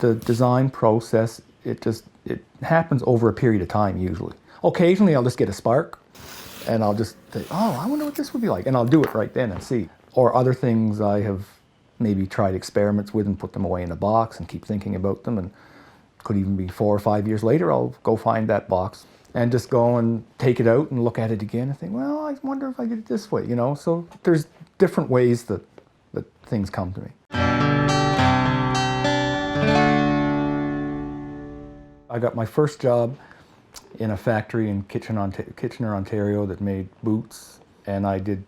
The design process, it happens over a period of time usually. Occasionally I'll just get a spark and I'll just think, oh, I wonder what this would be like. And I'll do it right then and see. Or other things I have maybe tried experiments with and put them away in a box and keep thinking about them, and could even be 4 or 5 years later, I'll go find that box and just go and take it out and look at it again and think, well, I wonder if I did it this way, you know? So there's different ways that things come to me. I got my first job in a factory in Kitchener, Ontario that made boots, and I did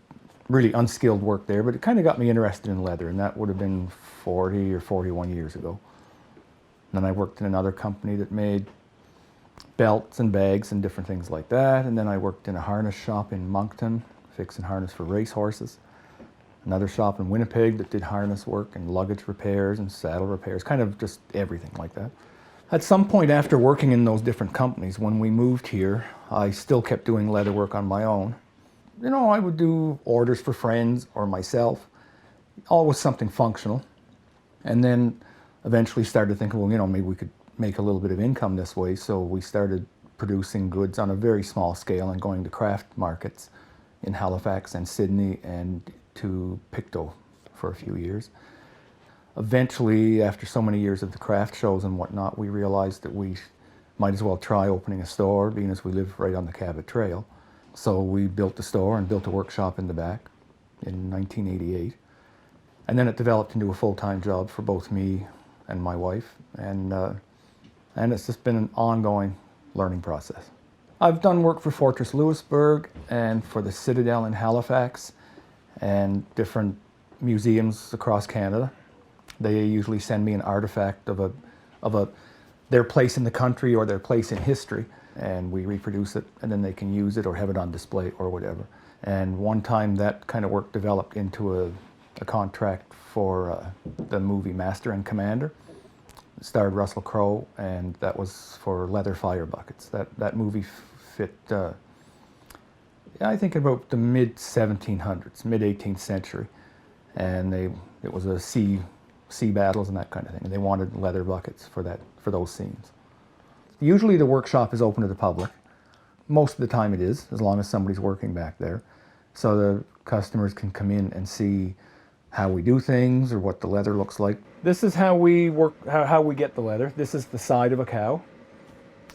really unskilled work there, but it kind of got me interested in leather, and that would have been 40 or 41 years ago. And then I worked in another company that made belts and bags and different things like that, and then I worked in a harness shop in Moncton, fixing harness for racehorses. Another shop in Winnipeg that did harness work and luggage repairs and saddle repairs, kind of just everything like that. At some point after working in those different companies, when we moved here, I still kept doing leather work on my own. You know, I would do orders for friends or myself, always something functional. And then eventually started thinking, well, you know, maybe we could make a little bit of income this way. So we started producing goods on a very small scale and going to craft markets in Halifax and Sydney and to Pictou for a few years. Eventually, after so many years of the craft shows and whatnot, we realized that we might as well try opening a store, being as we live right on the Cabot Trail. So we built the store and built a workshop in the back in 1988. And then it developed into a full-time job for both me and my wife. And it's just been an ongoing learning process. I've done work for Fortress Louisbourg and for the Citadel in Halifax and different museums across Canada. They usually send me an artifact of their place in the country or their place in history, and we reproduce it, and then they can use it or have it on display or whatever. And one time that kind of work developed into a contract for the movie Master and Commander. It starred Russell Crowe, and that was for leather fire buckets. That movie fit, I think, about the mid-1700s, mid-18th century, and it was a sea battles and that kind of thing. And they wanted leather buckets for those scenes. Usually the workshop is open to the public. Most of the time it is, as long as somebody's working back there. So the customers can come in and see how we do things or what the leather looks like. This is how we work, how we get the leather. This is the side of a cow.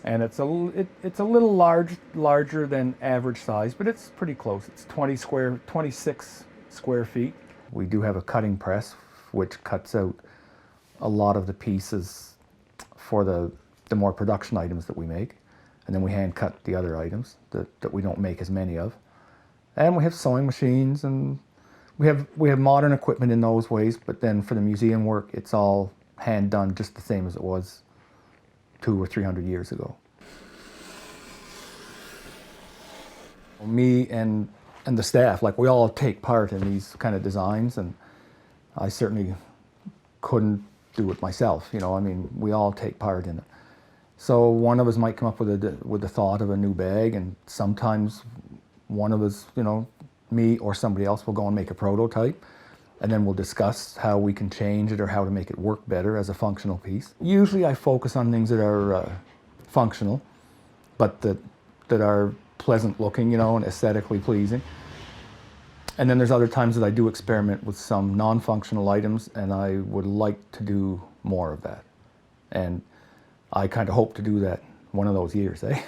And it's a little larger than average size, but it's pretty close. It's 26 square feet. We do have a cutting press, which cuts out a lot of the pieces for the more production items that we make. And then we hand cut the other items that we don't make as many of. And we have sewing machines, and we have modern equipment in those ways, but then for the museum work, it's all hand done just the same as it was 200 or 300 years ago. Me and the staff, like, we all take part in these kind of designs, and I certainly couldn't do it myself, you know. I mean, we all take part in it. So one of us might come up with the thought of a new bag, and sometimes one of us, you know, me or somebody else will go and make a prototype, and then we'll discuss how we can change it or how to make it work better as a functional piece. Usually I focus on things that are functional, but that are pleasant looking, you know, and aesthetically pleasing. And then there's other times that I do experiment with some non-functional items, and I would like to do more of that. And I kind of hope to do that one of those years, eh?